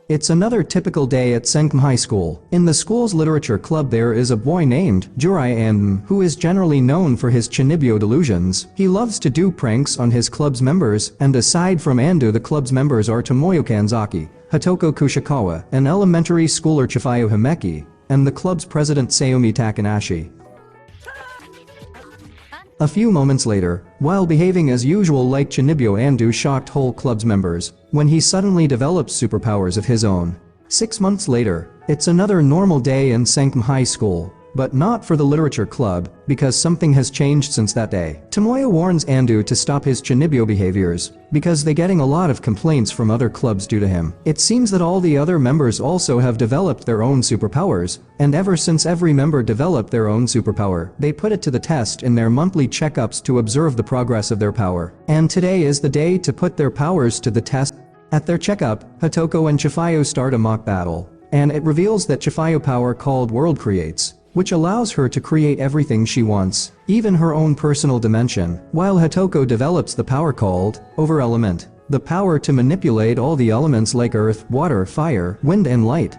It's another typical day at Senkum High School. In the school's literature club there is a boy named Jurai Andou who is generally known for his chuunibyou delusions. He loves to do pranks on his club's members, and aside from Andou the club's members are Tomoyo Kanzaki, Hatoko Kushikawa, an elementary schooler Chifuyu Himeki, and the club's president Sayumi Takanashi. A few moments later, while behaving as usual like chuunibyou, Andou shocked whole club's members when he suddenly develops superpowers of his own. 6 months later, it's another normal day in Senkum High School, but not for the literature club, because something has changed since that day. Tomoyo warns Andou to stop his chuunibyou behaviors, because they're getting a lot of complaints from other clubs due to him. It seems that all the other members also have developed their own superpowers, and ever since every member developed their own superpower, they put it to the test in their monthly checkups to observe the progress of their power. And today is the day to put their powers to the test. At their checkup, Hatoko and Chifuyu start a mock battle, and it reveals that Chifuyu power called World creates, which allows her to create everything she wants, even her own personal dimension, while Hatoko develops the power called Over Element, the power to manipulate all the elements like earth, water, fire, wind and light.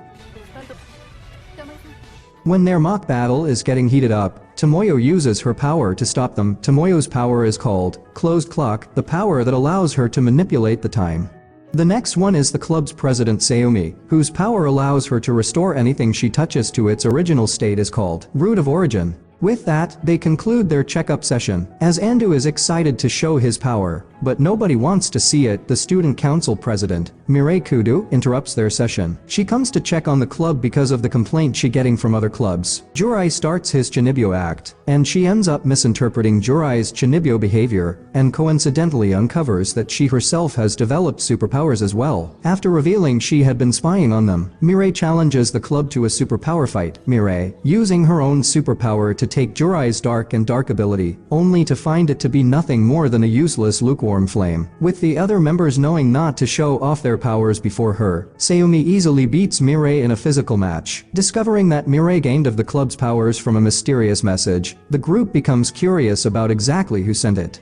When their mock battle is getting heated up, Tomoyo uses her power to stop them. Tomoyo's power is called Closed Clock, the power that allows her to manipulate the time. The next one is the club's president Sayumi, whose power allows her to restore anything she touches to its original state is called Root of Origin. With that, they conclude their checkup session, as Andou is excited to show his power, but nobody wants to see it. The student council president, Mirai Kudo, interrupts their session. She comes to check on the club because of the complaint she getting from other clubs. Jurai starts his chuunibyou act, and she ends up misinterpreting Jurai's chuunibyou behavior, and coincidentally uncovers that she herself has developed superpowers as well. After revealing she had been spying on them, Mirai challenges the club to a superpower fight. Mirai, using her own superpower to take Jurai's dark ability, only to find it to be nothing more than a useless lukewarm flame. With the other members knowing not to show off their powers before her, Sayumi easily beats Mirai in a physical match. Discovering that Mirai gained of the club's powers from a mysterious message, the group becomes curious about exactly who sent it.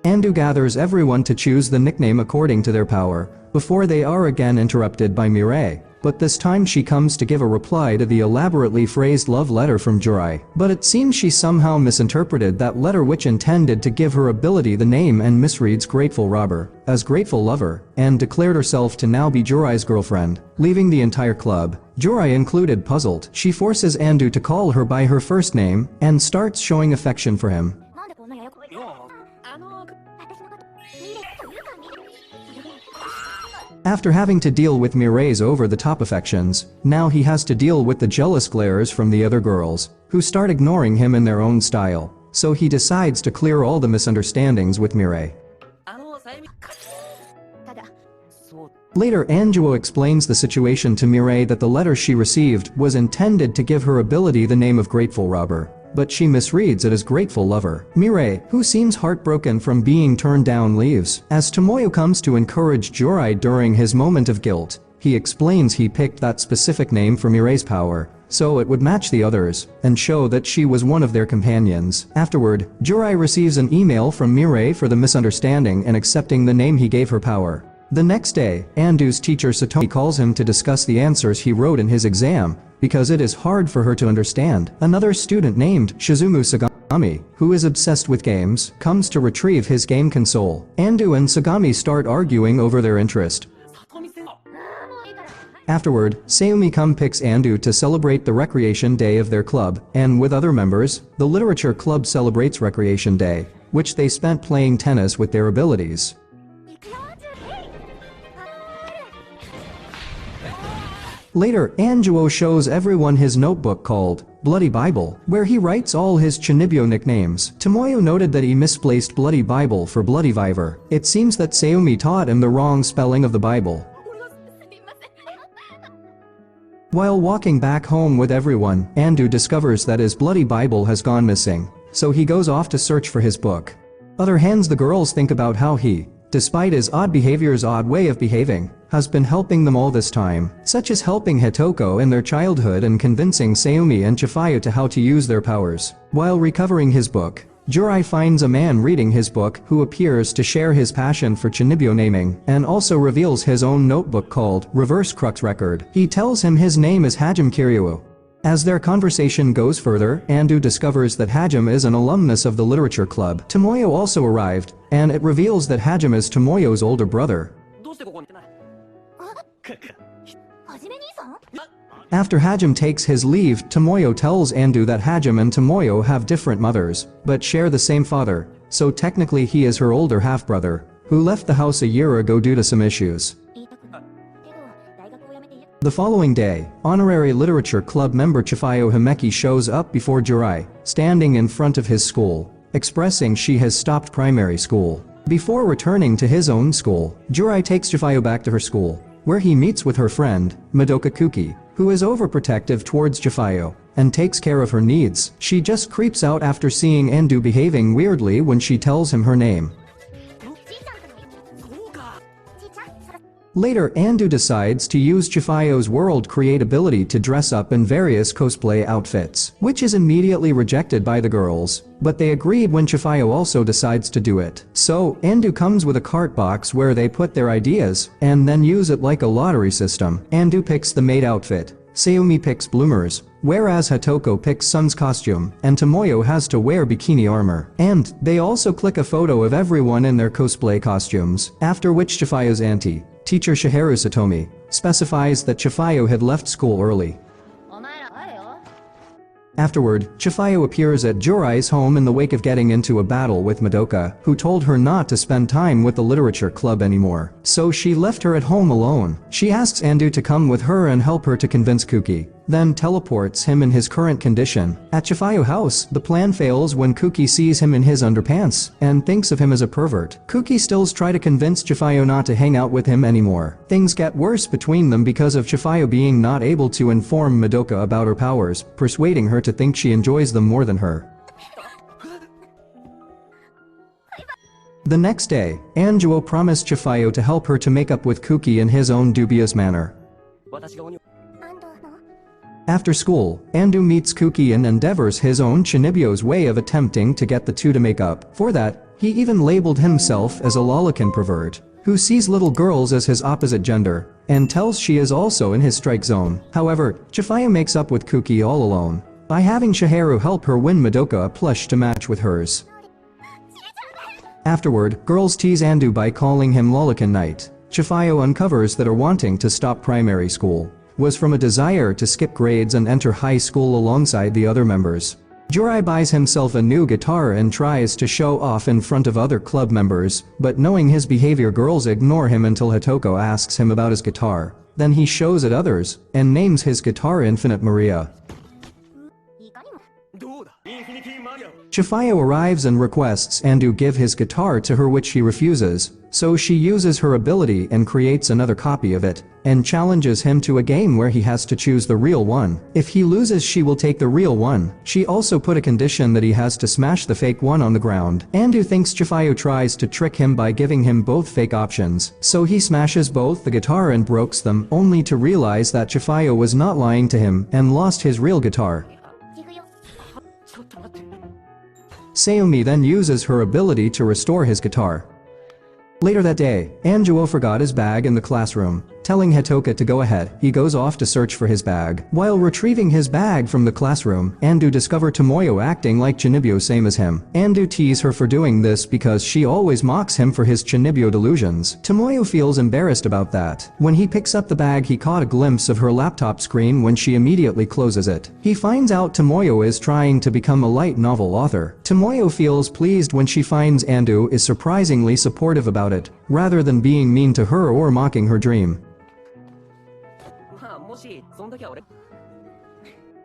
Andou gathers everyone to choose the nickname according to their power, before they are again interrupted by Mirai. But this time she comes to give a reply to the elaborately phrased love letter from Jurai. But it seems she somehow misinterpreted that letter, which intended to give her ability the name, and misreads Grateful Robber as Grateful Lover, and declared herself to now be Jurai's girlfriend. Leaving the entire club, Jurai included puzzled, she forces Andou to call her by her first name, and starts showing affection for him. After having to deal with Mirai's over-the-top affections, now he has to deal with the jealous glares from the other girls, who start ignoring him in their own style, so he decides to clear all the misunderstandings with Mirai. Later, Andou explains the situation to Mirai that the letter she received was intended to give her ability the name of Grateful Robber, but she misreads it as Grateful Lover. Mirai, who seems heartbroken from being turned down, leaves. As Tomoyo comes to encourage Jurai during his moment of guilt, he explains he picked that specific name for Mirai's power, so it would match the others, and show that she was one of their companions. Afterward, Jurai receives an email from Mirai for the misunderstanding and accepting the name he gave her power. The next day, Andou's teacher Saumi calls him to discuss the answers he wrote in his exam, because it is hard for her to understand. Another student named Shizumu Sagami, who is obsessed with games, comes to retrieve his game console. Andou and Sagami start arguing over their interest. Afterward, Sayumi picks Andou to celebrate the recreation day of their club, and with other members, the literature club celebrates recreation day, which they spent playing tennis with their abilities. Later, Andou shows everyone his notebook called Bloody Bible, where he writes all his chuunibyou nicknames. Tomoyo noted that he misplaced Bloody Bible for Bloody Viver. It seems that Sayumi taught him the wrong spelling of the Bible. While walking back home with everyone, Andou discovers that his Bloody Bible has gone missing, so he goes off to search for his book. Other hands, the girls think about how he, despite his odd behavior's odd way of behaving, has been helping them all this time, such as helping Hatoko in their childhood and convincing Sayumi and Chifuyu to how to use their powers. While recovering his book, Jurai finds a man reading his book who appears to share his passion for chuunibyou naming and also reveals his own notebook called Reverse Crux Record. He tells him his name is Hajime Kiryu. As their conversation goes further, Andou discovers that Hajime is an alumnus of the literature club. Tomoyo also arrived, and it reveals that Hajime is Tomoyo's older brother. After Hajime takes his leave, Tomoyo tells Andou that Hajime and Tomoyo have different mothers, but share the same father, so technically he is her older half-brother, who left the house a year ago due to some issues. The following day, honorary literature club member Chifuyu Himeki shows up before Jurai, standing in front of his school, expressing she has stopped primary school. Before returning to his own school, Jurai takes Chifuyu back to her school, where he meets with her friend, Madoka Kuki, who is overprotective towards Chifuyu and takes care of her needs. She just creeps out after seeing Andou behaving weirdly when she tells him her name. Later, Andou decides to use Chifuyu's world create ability to dress up in various cosplay outfits, which is immediately rejected by the girls, but they agreed when Chifuyu also decides to do it. So, Andou comes with a cart box where they put their ideas, and then use it like a lottery system. Andou picks the maid outfit, Sayumi picks bloomers, whereas Hatoko picks Sun's costume, and Tomoyo has to wear bikini armor. And, they also click a photo of everyone in their cosplay costumes, after which Chifuyu's auntie, Teacher Shigeru Satomi, specifies that Chifuyu had left school early. Afterward, Chifuyu appears at Jurai's home in the wake of getting into a battle with Madoka, who told her not to spend time with the literature club anymore. So she left her at home alone. She asks Andou to come with her and help her to convince Kuki, then teleports him in his current condition. At Chifuyu house, the plan fails when Kuki sees him in his underpants and thinks of him as a pervert. Kuki still tries to convince Chifuyu not to hang out with him anymore. Things get worse between them because of Chifuyu being not able to inform Madoka about her powers, persuading her to think she enjoys them more than her. The next day, Anjuo promised Chifuyu to help her to make up with Kuki in his own dubious manner. After school, Andou meets Kuki and endeavors his own chuunibyou's way of attempting to get the two to make up. For that, he even labeled himself as a lolican pervert, who sees little girls as his opposite gender, and tells she is also in his strike zone. However, Chifuyu makes up with Kuki all alone, by having Shigeru help her win Madoka a plush to match with hers. Afterward, girls tease Andou by calling him Lolican Knight. Chifuyu uncovers that her wanting to stop primary school was from a desire to skip grades and enter high school alongside the other members. Jurai buys himself a new guitar and tries to show off in front of other club members, but knowing his behavior, girls ignore him until Hatoko asks him about his guitar. Then he shows it others and names his guitar Infinite Maria. Chifuyu arrives and requests Andou give his guitar to her, which he refuses, so she uses her ability and creates another copy of it, and challenges him to a game where he has to choose the real one. If he loses, she will take the real one. She also put a condition that he has to smash the fake one on the ground. Andou thinks Chifuyu tries to trick him by giving him both fake options, so he smashes both the guitar and breaks them, only to realize that Chifuyu was not lying to him and lost his real guitar. Sayumi then uses her ability to restore his guitar. Later that day, Anjuo forgot his bag in the classroom. Telling Hatoko to go ahead, he goes off to search for his bag. While retrieving his bag from the classroom, Andou discovers Tomoyo acting like chuunibyou same as him. Andou teases her for doing this because she always mocks him for his chuunibyou delusions. Tomoyo feels embarrassed about that. When he picks up the bag, he caught a glimpse of her laptop screen when she immediately closes it. He finds out Tomoyo is trying to become a light novel author. Tomoyo feels pleased when she finds Andou is surprisingly supportive about it, rather than being mean to her or mocking her dream.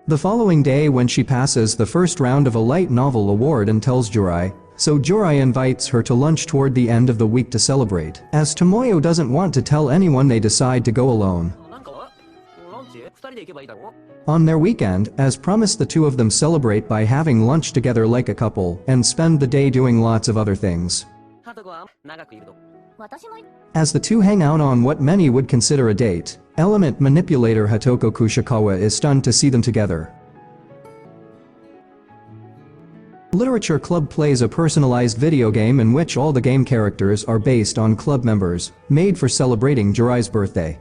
The following day, when she passes the first round of a light novel award and tells Jurai, so Jurai invites her to lunch toward the end of the week to celebrate. As Tomoyo doesn't want to tell anyone, they decide to go alone. On their weekend, as promised, the two of them celebrate by having lunch together like a couple and spend the day doing lots of other things. As the two hang out on what many would consider a date, element manipulator Hatoko Kushikawa is stunned to see them together. Literature Club plays a personalized video game in which all the game characters are based on club members, made for celebrating Jurai's birthday.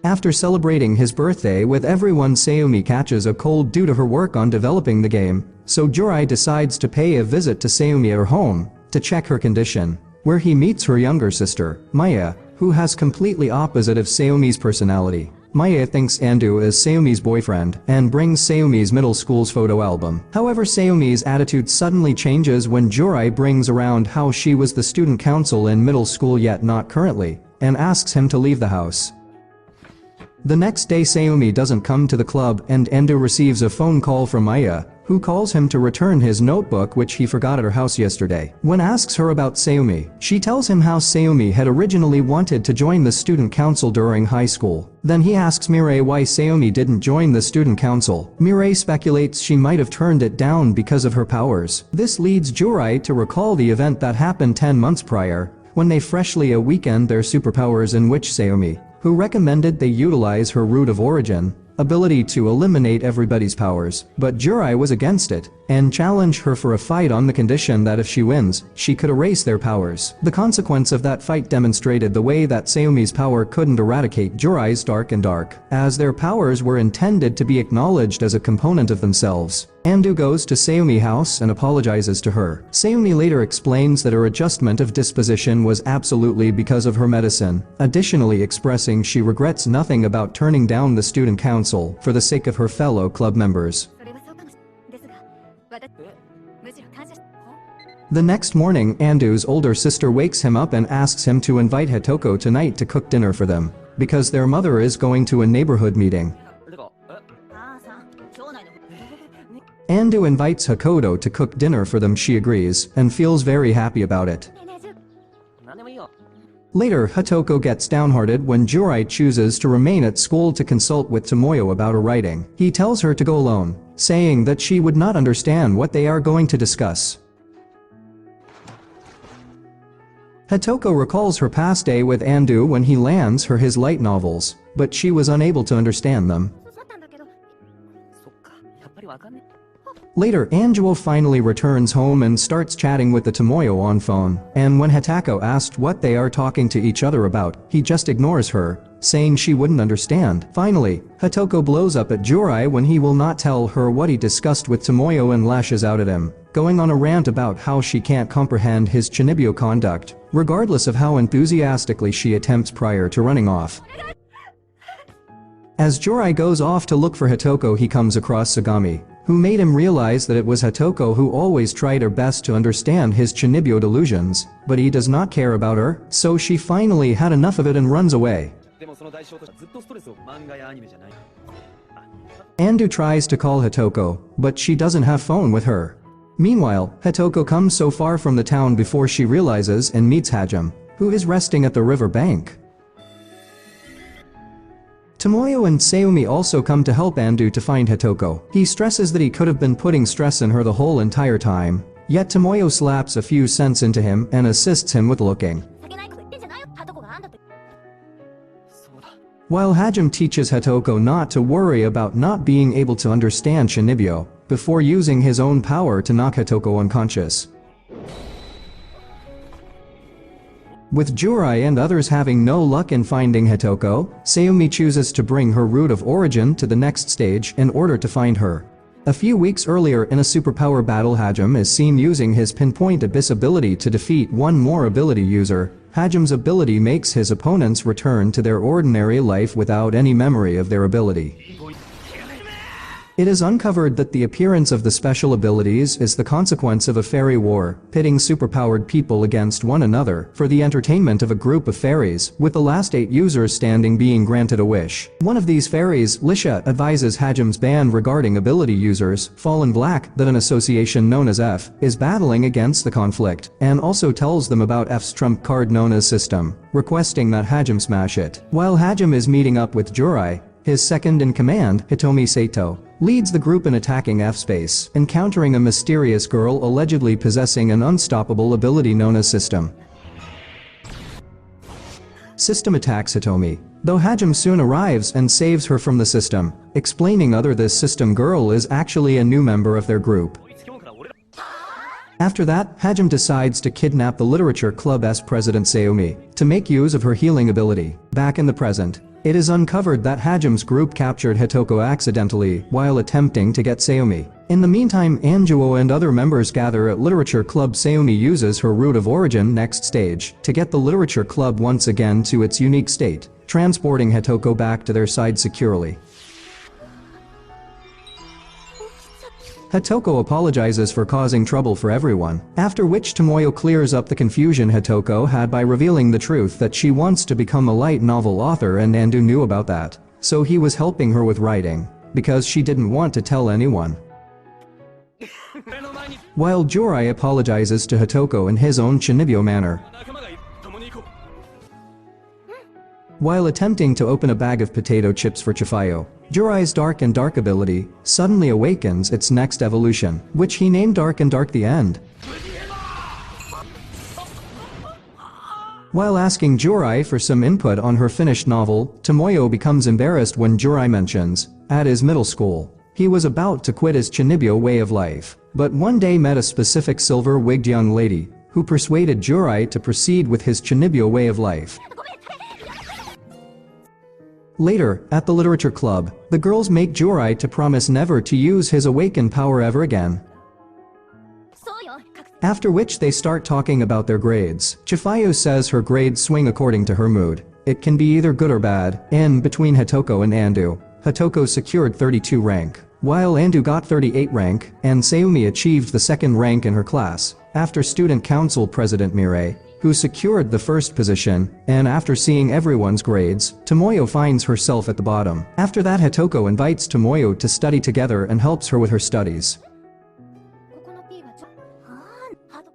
After celebrating his birthday with everyone, Sayumi catches a cold due to her work on developing the game, so Jurai decides to pay a visit to Sayumi at her home to check her condition, where he meets her younger sister, Maya, who has completely opposite of Sayumi's personality. Maya thinks Andou is Sayumi's boyfriend and brings Sayumi's middle school's photo album. However, Sayumi's attitude suddenly changes when Jurai brings around how she was the student council in middle school yet not currently, and asks him to leave the house. The next day Sayumi doesn't come to the club and Andou receives a phone call from Maya, who calls him to return his notebook which he forgot at her house yesterday. When asks her about Sayumi, she tells him how Sayumi had originally wanted to join the student council during high school. Then he asks Mirai why Sayumi didn't join the student council. Mirai speculates she might have turned it down because of her powers. This leads Jurai to recall the event that happened 10 months prior, when they freshly awakened their superpowers, in which Sayumi, who recommended they utilize her root of origin ability to eliminate everybody's powers, but Jurai was against it, and challenged her for a fight on the condition that if she wins, she could erase their powers. The consequence of that fight demonstrated the way that Sayumi's power couldn't eradicate Jurai's dark, as their powers were intended to be acknowledged as a component of themselves. Andou goes to Sayumi's house and apologizes to her. Sayumi later explains that her adjustment of disposition was absolutely because of her medicine, additionally expressing she regrets nothing about turning down the student council for the sake of her fellow club members. The next morning, Andou's older sister wakes him up and asks him to invite Hatoko tonight to cook dinner for them, because their mother is going to a neighborhood meeting. Andou invites Hakoto to cook dinner for them. She agrees, and feels very happy about it. Later, Hatoko gets downhearted when Jurai chooses to remain at school to consult with Tomoyo about her writing. He tells her to go alone, saying that she would not understand what they are going to discuss. Hatoko recalls her past day with Andou when he lands her his light novels, but she was unable to understand them. Later, Andou finally returns home and starts chatting with the Tomoyo on phone, and when Hatoko asked what they are talking to each other about, he just ignores her, saying she wouldn't understand. Finally, Hatoko blows up at Jurai when he will not tell her what he discussed with Tomoyo and lashes out at him, going on a rant about how she can't comprehend his chuunibyou conduct, regardless of how enthusiastically she attempts prior to running off. As Jurai goes off to look for Hatoko, he comes across Sagami, who made him realize that it was Hatoko who always tried her best to understand his chuunibyou delusions, but he does not care about her, so she finally had enough of it and runs away. Andou tries to call Hatoko, but she doesn't have phone with her. Meanwhile, Hatoko comes so far from the town before she realizes and meets Hajime, who is resting at the river bank. Tomoyo and Sayumi also come to help Andou to find Hatoko. He stresses that he could have been putting stress in her the whole entire time, yet Tomoyo slaps a few cents into him and assists him with looking. While Hajime teaches Hatoko not to worry about not being able to understand chuunibyou, before using his own power to knock Hatoko unconscious. With Jurai and others having no luck in finding Hatoko, Sayumi chooses to bring her root of origin to the next stage in order to find her. A few weeks earlier in a superpower battle, Hajime is seen using his pinpoint abyss ability to defeat one more ability user. Hajime's ability makes his opponents return to their ordinary life without any memory of their ability. It is uncovered that the appearance of the special abilities is the consequence of a fairy war, pitting superpowered people against one another for the entertainment of a group of fairies, with the last 8 users standing being granted a wish. One of these fairies, Lisha, advises Hajime's ban regarding ability users, Fallen Black, that an association known as F is battling against the conflict, and also tells them about F's trump card known as System, requesting that Hajime smash it. While Hajime is meeting up with Jurai, his second-in-command, Hitomi Sato, leads the group in attacking F-Space, encountering a mysterious girl allegedly possessing an unstoppable ability known as System. System attacks Hitomi, though Hajime soon arrives and saves her from the system, explaining this system girl is actually a new member of their group. After that, Hajime decides to kidnap the Literature Club's president Sayumi, to make use of her healing ability. Back in the present, it is uncovered that Hajime's group captured Hatoko accidentally while attempting to get Sayumi. In the meantime, Anjuo and other members gather at Literature Club. Sayumi uses her route of origin next stage to get the Literature Club once again to its unique state, transporting Hatoko back to their side securely. Hatoko apologizes for causing trouble for everyone, after which Tomoyo clears up the confusion Hatoko had by revealing the truth that she wants to become a light novel author and Andou knew about that, so he was helping her with writing, because she didn't want to tell anyone. While Jurai apologizes to Hatoko in his own chuunibyou manner. While attempting to open a bag of potato chips for Chifuyu, Jurai's Dark and Dark ability suddenly awakens its next evolution, which he named Dark and Dark the End. While asking Jurai for some input on her finished novel, Tomoyo becomes embarrassed when Jurai mentions, at his middle school, he was about to quit his chuunibyou way of life, but one day met a specific silver-wigged young lady, who persuaded Jurai to proceed with his chuunibyou way of life. Later, at the Literature Club, the girls make Jurai to promise never to use his awakened power ever again. After which they start talking about their grades. Chifuyu says her grades swing according to her mood. It can be either good or bad. In between Hatoko and Andou, Hatoko secured 32 rank, while Andou got 38 rank, and Sayumi achieved the second rank in her class, after Student Council President Mirai, who secured the first position, and after seeing everyone's grades, Tomoyo finds herself at the bottom. After that, Hatoko invites Tomoyo to study together and helps her with her studies.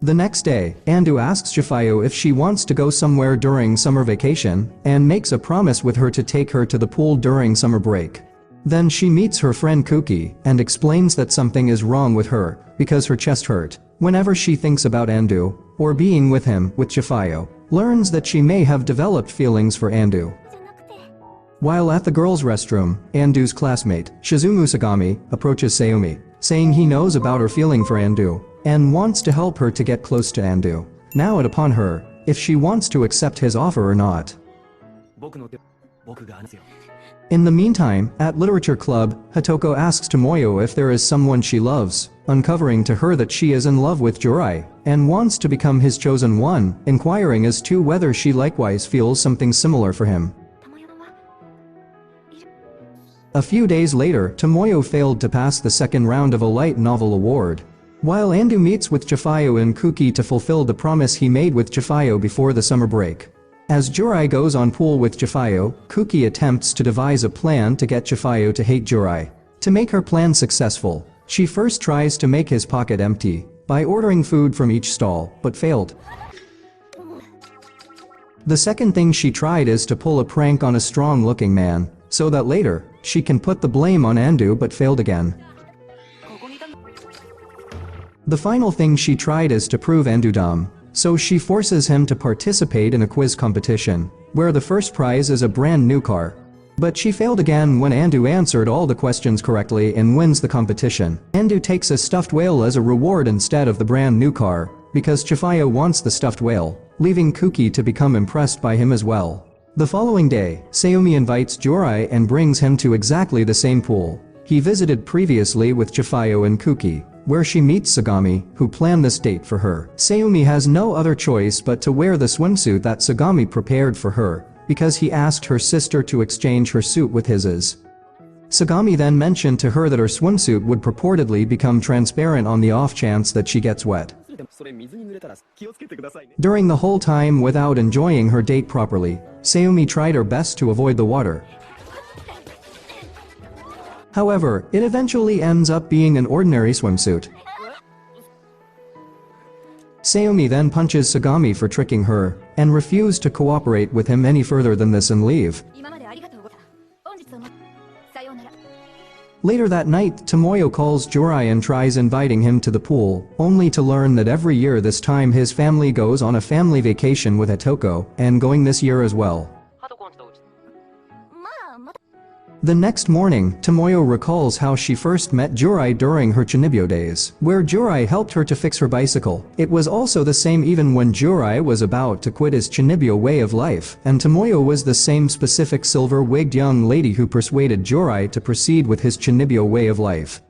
The next day, Andou asks Chifuyu if she wants to go somewhere during summer vacation, and makes a promise with her to take her to the pool during summer break. Then she meets her friend Kuki, and explains that something is wrong with her, because her chest hurt. Whenever she thinks about Andou, or being with him, with Chifuyu, learns that she may have developed feelings for Andou. While at the girls' restroom, Andou's classmate, Shizumu Sagami, approaches Sayumi, saying he knows about her feeling for Andou, and wants to help her to get close to Andou. Now it upon her, if she wants to accept his offer or not. In the meantime, at Literature Club, Hatoko asks Tomoyo if there is someone she loves, uncovering to her that she is in love with Jurai, and wants to become his chosen one, inquiring as to whether she likewise feels something similar for him. A few days later, Tomoyo failed to pass the second round of a light novel award. While Andou meets with Chifuyu and Kuki to fulfill the promise he made with Chifuyu before the summer break. As Jurai goes on pool with Chifuyu, Kuki attempts to devise a plan to get Chifuyu to hate Jurai. To make her plan successful, she first tries to make his pocket empty, by ordering food from each stall, but failed. The second thing she tried is to pull a prank on a strong-looking man, so that later, she can put the blame on Andou but failed again. The final thing she tried is to prove Andou dumb, so she forces him to participate in a quiz competition, where the first prize is a brand new car. But she failed again when Andou answered all the questions correctly and wins the competition. Andou takes a stuffed whale as a reward instead of the brand new car, because Chifuyu wants the stuffed whale, leaving Kuki to become impressed by him as well. The following day, Sayumi invites Jurai and brings him to exactly the same pool he visited previously with Chifuyu and Kuki, where she meets Sagami, who planned this date for her. Sayumi has no other choice but to wear the swimsuit that Sagami prepared for her, because he asked her sister to exchange her suit with his. Sagami then mentioned to her that her swimsuit would purportedly become transparent on the off chance that she gets wet. During the whole time without enjoying her date properly, Sayumi tried her best to avoid the water. However, it eventually ends up being an ordinary swimsuit. Sayumi then punches Sagami for tricking her, and refused to cooperate with him any further than this and leave. Later that night, Tomoyo calls Jurai and tries inviting him to the pool, only to learn that every year this time his family goes on a family vacation with Hatoko, and going this year as well. The next morning, Tomoyo recalls how she first met Jurai during her chuunibyou days, where Jurai helped her to fix her bicycle. It was also the same even when Jurai was about to quit his chuunibyou way of life, and Tomoyo was the same specific silver-wigged young lady who persuaded Jurai to proceed with his chuunibyou way of life.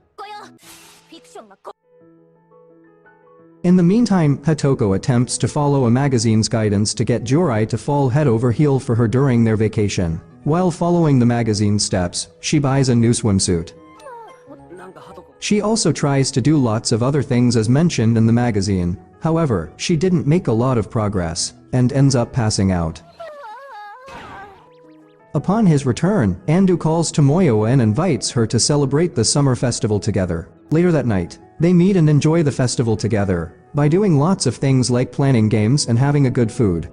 In the meantime, Hatoko attempts to follow a magazine's guidance to get Jurai to fall head over heel for her during their vacation. While following the magazine's steps, she buys a new swimsuit. She also tries to do lots of other things as mentioned in the magazine. However, she didn't make a lot of progress, and ends up passing out. Upon his return, Andou calls Tomoyo and invites her to celebrate the summer festival together. Later that night, they meet and enjoy the festival together, by doing lots of things like planning games and having a good food.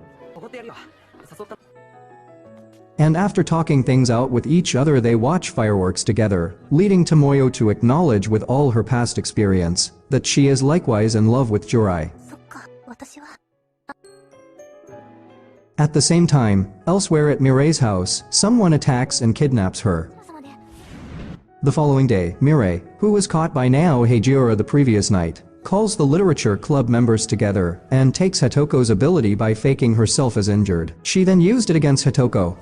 And after talking things out with each other they watch fireworks together, leading Tomoyo to acknowledge with all her past experience, that she is likewise in love with Jurai. At the same time, elsewhere at Mirai's house, someone attacks and kidnaps her. The following day, Mirai, who was caught by Nao Heijiura the previous night, calls the literature club members together, and takes Hatoko's ability by faking herself as injured. She then used it against Hatoko.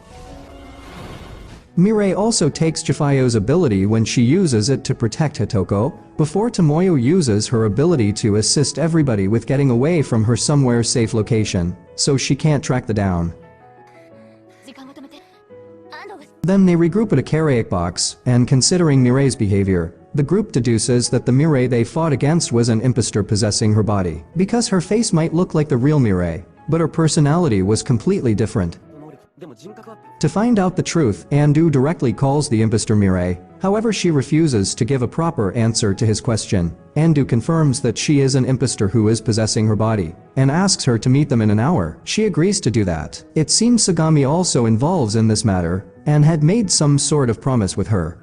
Mirai also takes Chifuyu's ability when she uses it to protect Hatoko, before Tomoyo uses her ability to assist everybody with getting away from her somewhere safe location, so she can't track them down. Then they regroup at a karaoke box, and considering Mirai's behavior, the group deduces that the Mirai they fought against was an impostor possessing her body, because her face might look like the real Mirai, but her personality was completely different. To find out the truth, Andou directly calls the impostor Mirai, however she refuses to give a proper answer to his question. Andou confirms that she is an impostor who is possessing her body, and asks her to meet them in an hour. She agrees to do that. It seems Sagami also involves in this matter, and had made some sort of promise with her.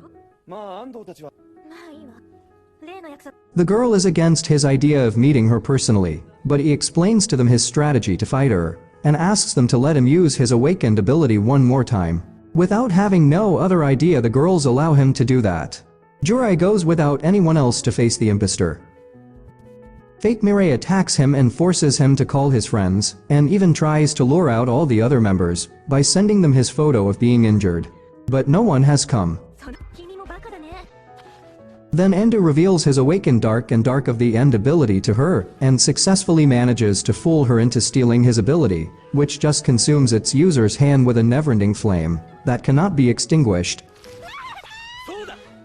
The girl is against his idea of meeting her personally, but he explains to them his strategy to fight her, and asks them to let him use his awakened ability one more time. Without having no other idea, the girls allow him to do that. Jurai goes without anyone else to face the impostor. Fake Mirai attacks him and forces him to call his friends, and even tries to lure out all the other members by sending them his photo of being injured. But no one has come. Then Andou reveals his awakened Dark and Dark of the End ability to her, and successfully manages to fool her into stealing his ability, which just consumes its user's hand with a never-ending flame that cannot be extinguished.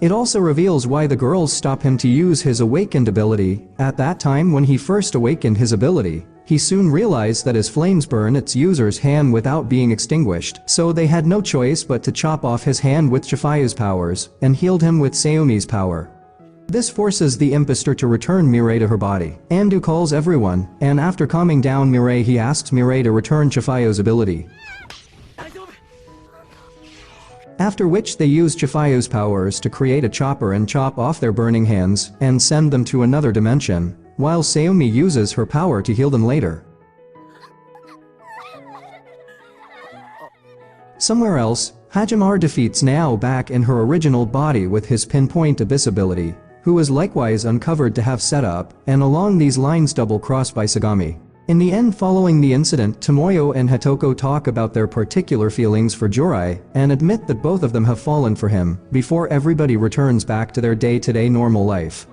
It also reveals why the girls stop him to use his awakened ability. At that time when he first awakened his ability, he soon realized that his flames burn its user's hand without being extinguished, so they had no choice but to chop off his hand with Chifuyu's powers, and healed him with Sayumi's power. This forces the impostor to return Mirai to her body. Andou calls everyone, and after calming down Mirai he asks Mirai to return Chifuyu's ability. After which they use Chifuyu's powers to create a chopper and chop off their burning hands, and send them to another dimension, while Sayumi uses her power to heal them later. Somewhere else, Hajimar defeats Nao back in her original body with his pinpoint abyss ability, who is likewise uncovered to have set up, and along these lines double-crossed by Sagami. In the end, following the incident, Tomoyo and Hatoko talk about their particular feelings for Jurai, and admit that both of them have fallen for him, before everybody returns back to their day-to-day normal life.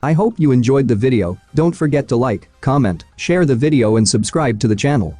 I hope you enjoyed the video. Don't forget to like, comment, share the video and subscribe to the channel.